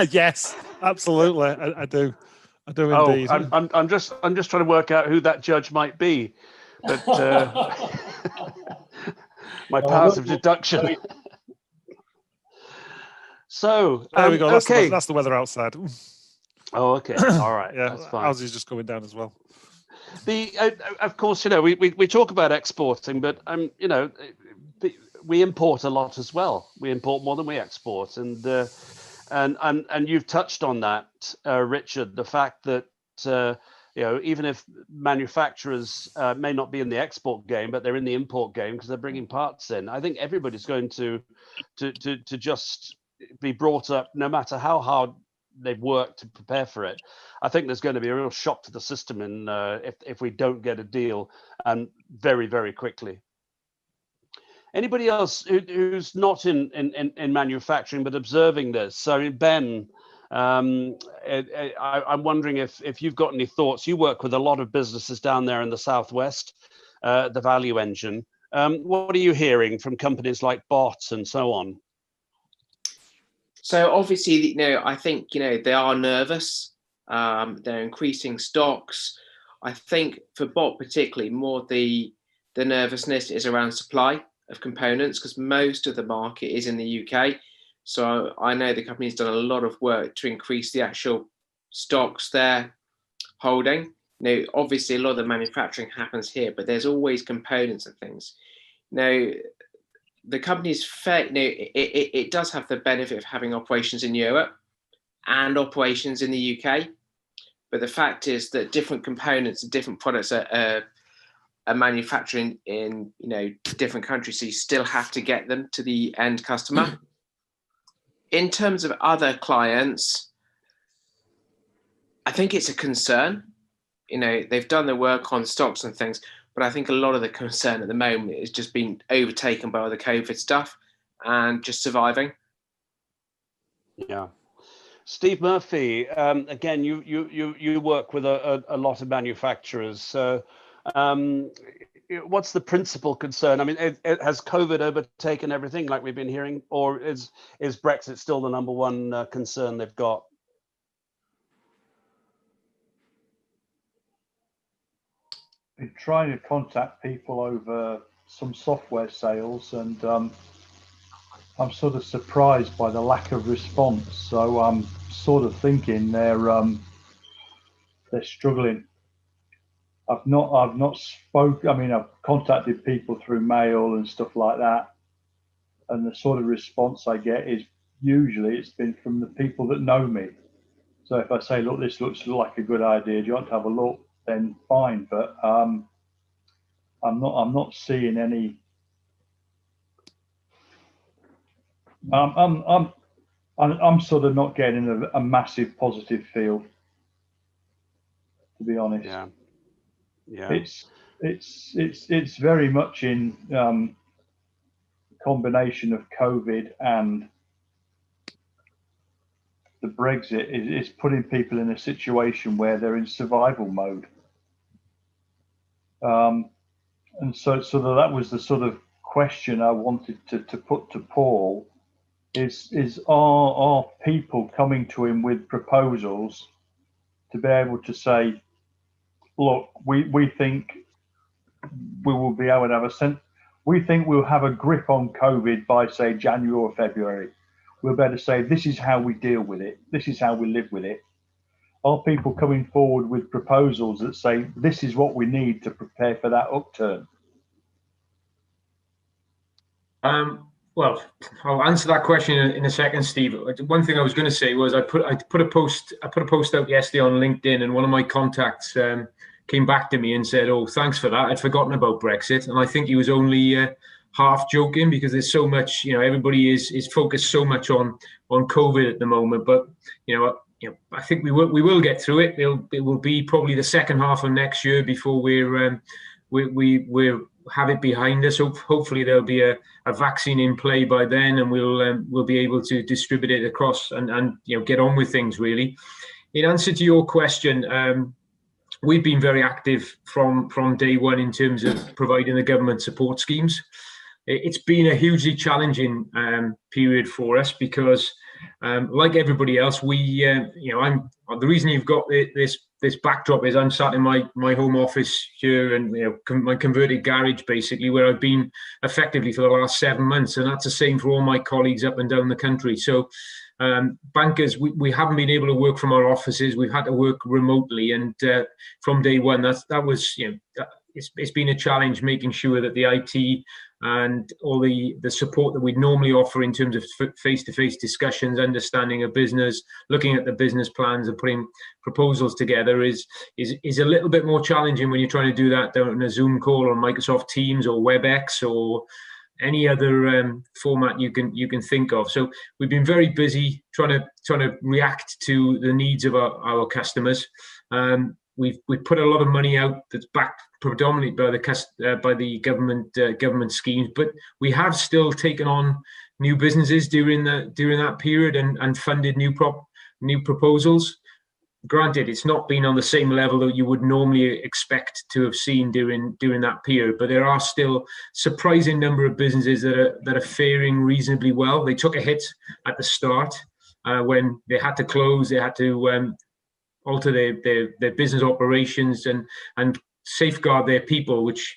Yes, absolutely, I do. I do indeed. I'm just trying to work out who that judge might be, but my powers of deduction. So there we go. Okay, that's the weather outside. Oh, okay, all right. Yeah, that's fine. Ours is just going down as well. Of course, we talk about exporting, but we import a lot as well. We import more than we export, and you've touched on that, Richard. The fact that even if manufacturers may not be in the export game, but they're in the import game because they're bringing parts in. I think everybody's going to just be brought up, no matter how hard they've worked to prepare for it. I think there's going to be a real shock to the system if we don't get a deal, and very, very quickly. Anybody else who's not in manufacturing but observing this? So Ben, I'm wondering if you've got any thoughts. You work with a lot of businesses down there in the Southwest, the value engine. What are you hearing from companies like Bot and so on? So obviously, I think, they are nervous. They're increasing stocks. I think for Bot particularly, more the nervousness is around supply of components, because most of the market is in the UK. So I know the company's done a lot of work to increase the actual stocks they're holding. Obviously a lot of the manufacturing happens here, but there's always components and things. The company's it does have the benefit of having operations in Europe and operations in the UK, but the fact is that different components and different products are manufacturing in different countries, so you still have to get them to the end customer. In terms of other clients, I think it's a concern. They've done the work on stocks and things, but I think a lot of the concern at the moment is just being overtaken by all the COVID stuff and just surviving. Yeah. Steve Murphy, again, you work with a lot of manufacturers. So what's the principal concern? I mean, has COVID overtaken everything like we've been hearing, or is Brexit still the number one concern they've got? Been trying to contact people over some software sales, and I'm sort of surprised by the lack of response. So I'm sort of thinking they're struggling. I've not spoke. I mean, I've contacted people through mail and stuff like that, and the sort of response I get is usually it's been from the people that know me. So if I say, look, this looks like a good idea, do you want to have a look? Then fine, but I'm not seeing any. I'm sort of not getting a massive positive feel, to be honest. Yeah. It's very much in combination of COVID and the Brexit is putting people in a situation where they're in survival mode. And so that was the sort of question I wanted to put to Paul are people coming to him with proposals to be able to say, look, we think we will be able to have we think we'll have a grip on COVID by, say, January or February. We'll better say, this is how we deal with it. This is how we live with it. Are people coming forward with proposals that say, this is what we need to prepare for that upturn? Well, I'll answer that question in a second, Steve. One thing I was going to say was I put a post out yesterday on LinkedIn, and one of my contacts came back to me and said, "Oh, thanks for that. I'd forgotten about Brexit." And I think he was only half joking, because there's so much, everybody is focused so much on COVID at the moment. But I think we will get through it. It will be probably the second half of next year before we have it behind us. So hopefully there'll be a vaccine in play by then, and we'll be able to distribute it across and get on with things, really. In answer to your question, we've been very active from day one in terms of providing the government support schemes. It's been a hugely challenging period for us, because like everybody else, the reason you've got this backdrop is I'm sat in my home office here, and my converted garage, basically, where I've been effectively for the last 7 months, and that's the same for all my colleagues up and down the country. So bankers, we haven't been able to work from our offices. We've had to work remotely, and from day one, it's been a challenge making sure that the IT and all the support that we'd normally offer in terms of face-to-face discussions, understanding a business, looking at the business plans and putting proposals together is a little bit more challenging when you're trying to do that on a Zoom call or Microsoft Teams or WebEx or any other format you can think of. So we've been very busy trying to react to the needs of our customers. We've put a lot of money out that's backed predominantly by the government schemes, but we have still taken on new businesses during that period and funded new proposals. Granted, it's not been on the same level that you would normally expect to have seen during that period, but there are still surprising number of businesses that are faring reasonably well. They took a hit at the start when they had to close, they had to alter their business operations and safeguard their people, which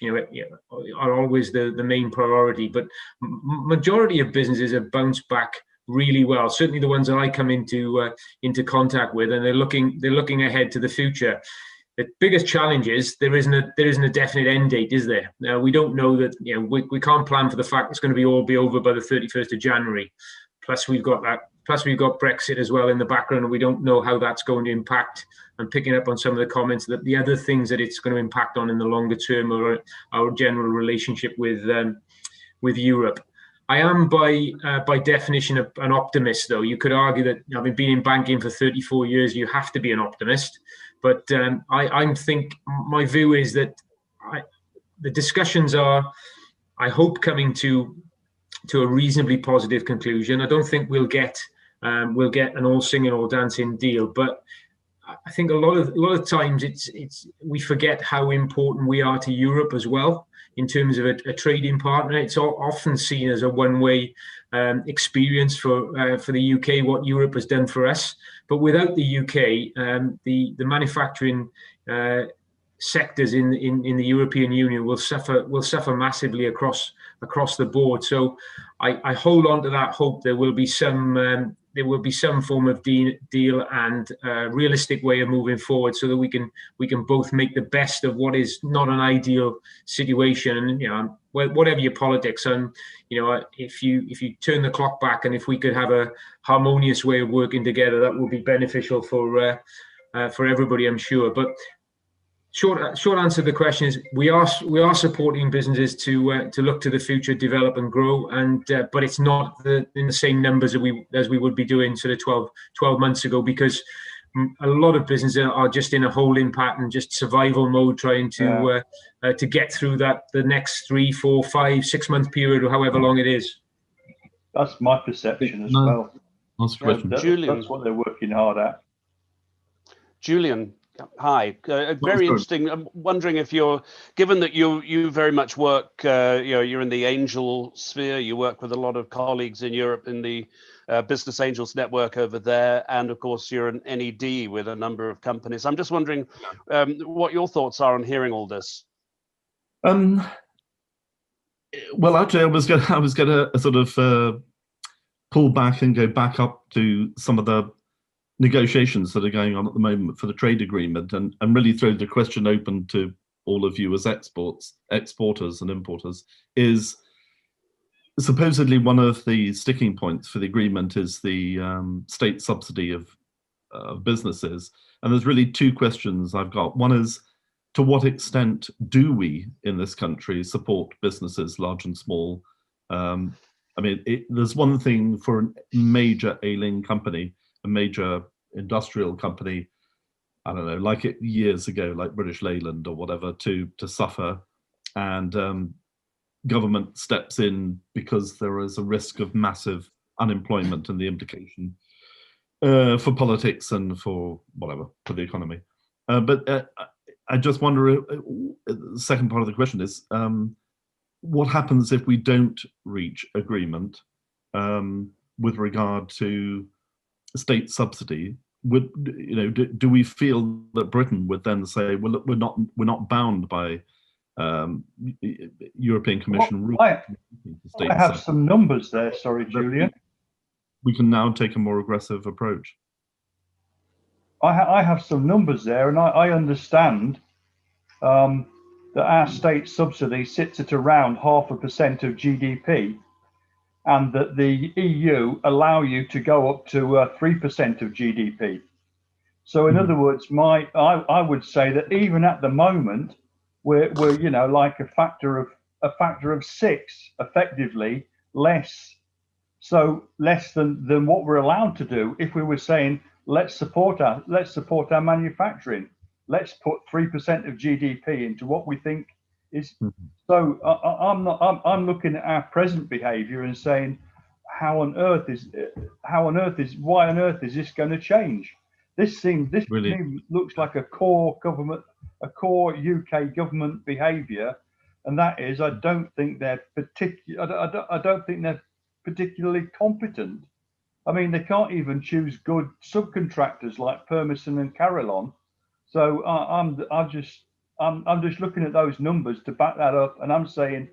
are always the main priority. But majority of businesses have bounced back really well. Certainly the ones that I come into contact with, and they're looking ahead to the future. The biggest challenge is there isn't a definite end date, is there? Now, we don't know that. We can't plan for the fact it's going to all be over by the 31st of January. Plus we've got Brexit as well in the background, and we don't know how that's going to impact. And picking up on some of the comments, that the other things that it's going to impact on in the longer term are our general relationship with Europe. I am by definition an optimist, though. You could argue that, having been in banking for 34 years, you have to be an optimist. But I think my view is that the discussions are, I hope, coming to a reasonably positive conclusion. I don't think we'll get an all singing, all dancing deal, but I think a lot of times we forget how important we are to Europe as well in terms of a trading partner. It's often seen as a one-way experience for the UK, what Europe has done for us. But without the UK, the manufacturing sectors in the European Union will suffer massively across the board. So I hold on to that hope there will be some form of deal and realistic way of moving forward, so that we can both make the best of what is not an ideal situation. And whatever your politics, and if you turn the clock back, and if we could have a harmonious way of working together, that would be beneficial for everybody, I'm sure. But short answer to the question is we are supporting businesses to look to the future, develop and grow, and but it's not in the same numbers as we would be doing sort of 12 months ago, because a lot of businesses are just in a holding pattern, just survival mode, trying to get through the next 3, 4, 5, 6 month period, or however long it is. That's my perception as well. That's a question. Julian. That's what they're working hard at. Julian, hi. Very interesting. I'm wondering if given that you very much work, you're in the angel sphere, you work with a lot of colleagues in Europe in the Business Angels network over there, and of course you're an NED with a number of companies. I'm just wondering what your thoughts are on hearing all this. Well, actually, I was going to sort of pull back and go back up to some of the negotiations that are going on at the moment for the trade agreement, and really throw the question open to all of you as exporters and importers. Is supposedly one of the sticking points for the agreement is the state subsidy of businesses, and there's really two questions I've got. One is, to what extent do we in this country support businesses, large and small? I mean, there's one thing for a major ailing company, a major industrial company, I don't know, like it years ago, like British Leyland or whatever, to suffer, and government steps in because there is a risk of massive unemployment and the implication for politics and for whatever, for the economy. But I just wonder, the second part of the question is, what happens if we don't reach agreement with regard to state subsidy? Would, you know, do we feel that Britain would then say, well, look, we're not bound by European Commission rules? I have some numbers there. Sorry, Julian. We can now take a more aggressive approach. I have some numbers there, and I understand that our state subsidy sits at around 0.5% of GDP, and that the EU allow you to go up to 3% of GDP. So in other words, I would say that even at the moment, we're you know, like a factor of 6, effectively less. So less than what we're allowed to do if we were saying let's support our manufacturing. Let's put 3% of GDP into what we think is. So I'm looking at our present behaviour and saying, why on earth is this going to change? This looks like a core UK government behaviour, and that is, I don't think they're particularly competent. I mean, they can't even choose good subcontractors like Permison and Carillon. So I'm just looking at those numbers to back that up, and I'm saying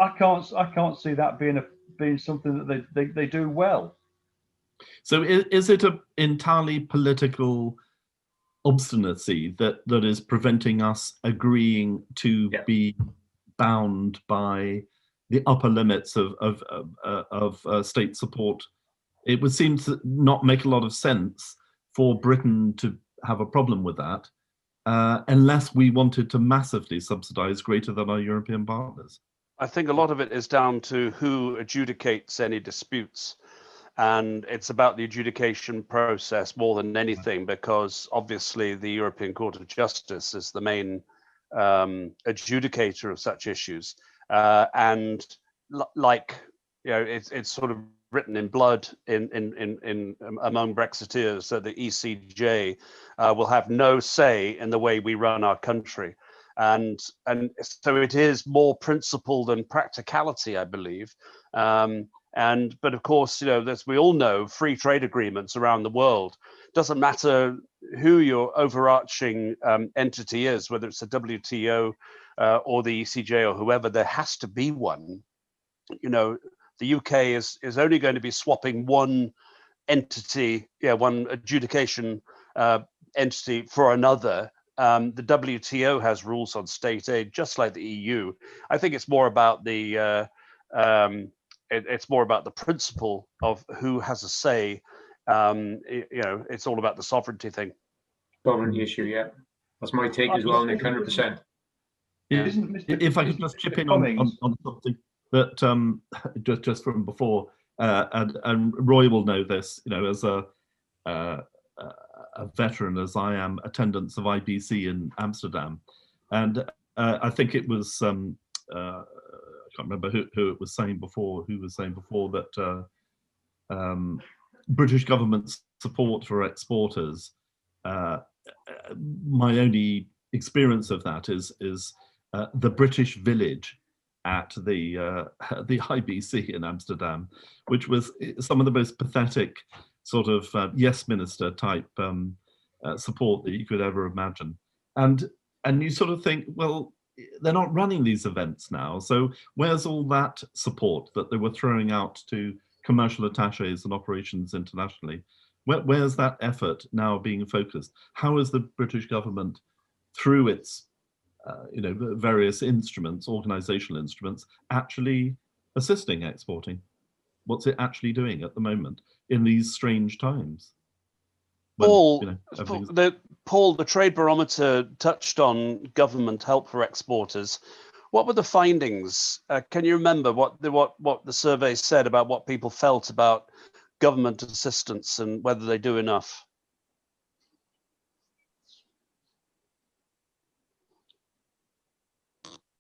I can't see that being something that they do well. So is it an entirely political obstinacy that is preventing us agreeing to be bound by the upper limits of state support? It would seem to not make a lot of sense for Britain to have a problem with that unless we wanted to massively subsidize greater than our European partners. I think a lot of it is down to who adjudicates any disputes. And it's about the adjudication process more than anything, because obviously the European Court of Justice is the main adjudicator of such issues. And like, you know, it's sort of written in blood in among Brexiteers that the ECJ will have no say in the way we run our country. And so it is more principle than practicality, I believe. But of course, you know, as we all know, free trade agreements around the world, doesn't matter who your overarching entity is, whether it's the WTO or the ECJ or whoever, there has to be one. You know, the UK is only going to be swapping one entity, one adjudication entity for another. The WTO has rules on state aid, just like the EU. I think it's more about the it's more about the principle of who has a say. You know, it's all about the sovereignty thing. Sovereignty issue, yeah. That's my take as well, Nick, 100%. If I could just chip in on something that just from before, and Roy will know this, you know, as a veteran as I am, attendance of IBC in Amsterdam, and I think it was I can't remember who it was saying before. Who was saying before that British government's support for exporters. My only experience of that is the British village at the IBC in Amsterdam, which was some of the most pathetic sort of yes minister type support that you could ever imagine. And you sort of think, well, they're not running these events now, so where's all that support that they were throwing out to commercial attaches and operations internationally? Where's that effort now being focused? How is the British government, through its you know, various instruments, organizational instruments, actually assisting exporting? What's it actually doing at the moment in these strange times? Paul, Paul, the Trade Barometer touched on government help for exporters. What were the findings? Can you remember what the survey said about what people felt about government assistance and whether they do enough?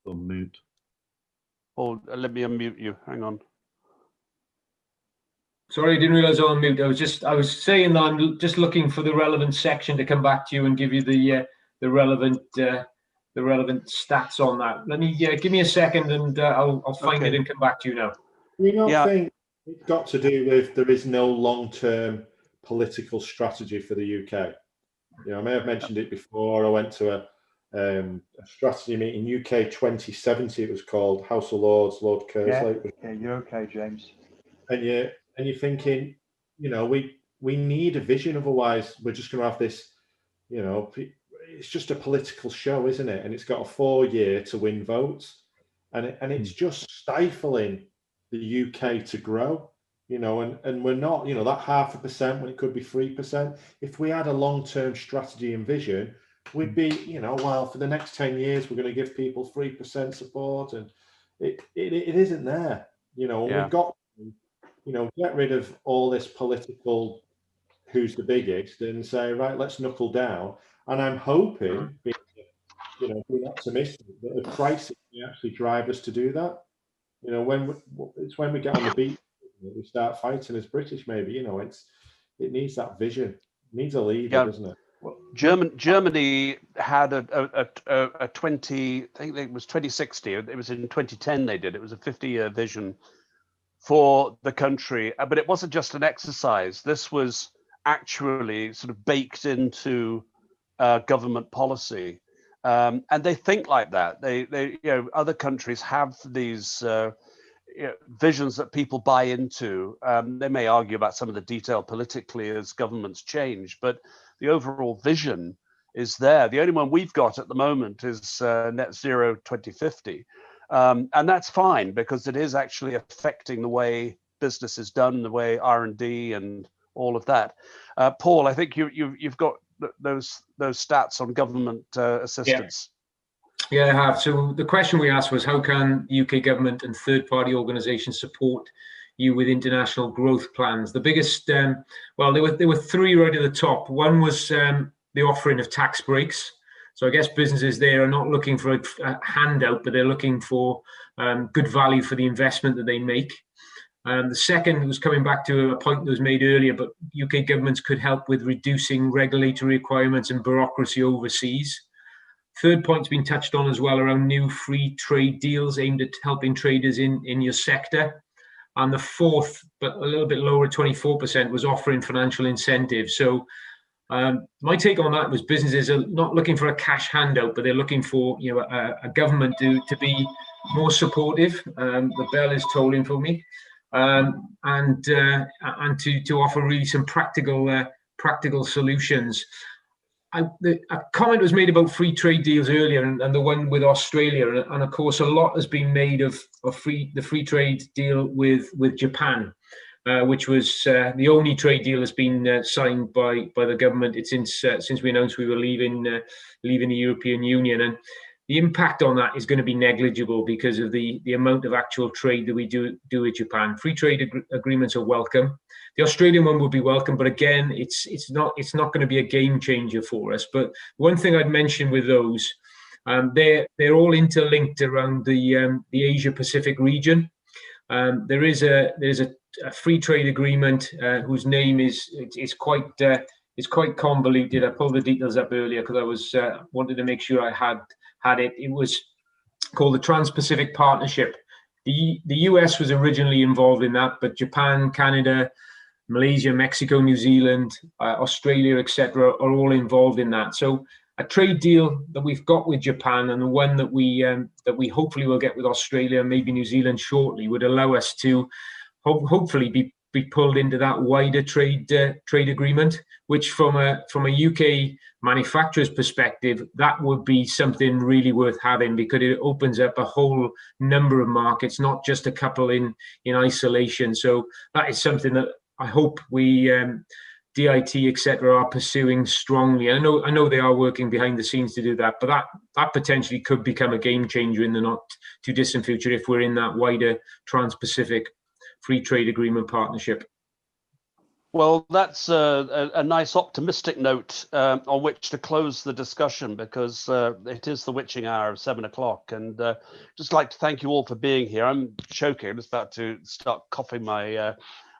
On mute. Paul, let me unmute you. Hang on. Sorry, I didn't realize I was on mute. I was saying that I'm just looking for the relevant section to come back to you and give you the relevant stats on that. Let me give me a second, and I'll find it and come back to you now. You don't think it's got to do with there is no long-term political strategy for the UK? You know, I may have mentioned it before. I went to a strategy meeting, UK 2070. It was called, House of Lords, Lord Kerslake. Yeah, you're okay, James. And you're thinking, you know, we need a vision, otherwise we're just going to have this, you know, it's just a political show, isn't it? And it's got a 4-year to win votes, and it's just stifling the UK to grow, you know, and we're not, you know, that 0.5% when it could be 3%. If we had a long-term strategy and vision, we'd be, you know, well, for the next 10 years, we're going to give people 3% support, and it isn't there, you know. We've got, you know, get rid of all this political who's the biggest and say, right, let's knuckle down. And I'm hoping, you know, being optimistic, that the crisis may actually drive us to do that. You know, it's when we get on the beat, we start fighting as British, maybe, you know, it needs that vision. It needs a leader, doesn't it? Well, Germany had a 20, I think it was 2060. It was in 2010 they did. It was a 50-year vision for the country, but it wasn't just an exercise. This was actually sort of baked into government policy, and they think like that. They you know, other countries have these you know, visions that people buy into. They may argue about some of the detail politically as governments change, but the overall vision is there. The only one we've got at the moment is net zero 2050. And that's fine, because it is actually affecting the way business is done, the way R&D and all of that. Paul, I think you've got those stats on government assistance. Yeah, I have. So the question we asked was, how can UK government and third-party organisations support you with international growth plans? The biggest, well, there were 3 right at the top. One was the offering of tax breaks. So I guess businesses there are not looking for a handout, but they're looking for good value for the investment that they make. The second was coming back to a point that was made earlier, but UK governments could help with reducing regulatory requirements and bureaucracy overseas. Third point's been touched on as well, around new free trade deals aimed at helping traders in your sector. And the fourth, but a little bit lower at 24%, was offering financial incentives. So my take on that was businesses are not looking for a cash handout, but they're looking for, you know, a government to be more supportive. The bell is tolling for me, and to offer really some practical solutions. A comment was made about free trade deals earlier, and the one with Australia, and of course a lot has been made of the free trade deal with Japan. Which was the only trade deal that's been signed by the government since we announced we were leaving the European Union, and the impact on that is going to be negligible because of the amount of actual trade that we do with Japan. Free trade agreements are welcome. The Australian one will be welcome, but again, it's not going to be a game changer for us. But one thing I'd mention with those, they're all interlinked around the Asia Pacific region. There's a free trade agreement whose name is quite convoluted. I pulled the details up earlier because I was wanted to make sure I had it. It was called the Trans-Pacific Partnership. The US was originally involved in that, but Japan, Canada, Malaysia, Mexico, New Zealand, Australia, etc., are all involved in that. So a trade deal that we've got with Japan, and the one that we hopefully will get with Australia, maybe New Zealand shortly, would allow us to hopefully be pulled into that wider trade agreement, which from a UK manufacturer's perspective, that would be something really worth having, because it opens up a whole number of markets, not just a couple in isolation. So that is something that I hope we DIT, etc., are pursuing strongly. I know they are working behind the scenes to do that, but that potentially could become a game changer in the not too distant future if we're in that wider Trans-Pacific Free Trade Agreement partnership. Well, that's a nice optimistic note on which to close the discussion, because it is the witching hour of 7 o'clock. And just like to thank you all for being here. I'm choking. I'm just about to start coughing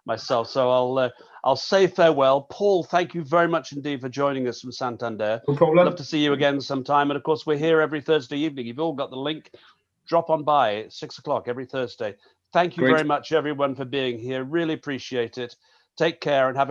myself. So I'll say farewell. Paul, thank you very much indeed for joining us from Santander. No problem. Love to see you again sometime. And of course, we're here every Thursday evening. You've all got the link. Drop on by at 6 o'clock every Thursday. Thank you Great. very much, everyone, for being here. Really appreciate it. Take care and have a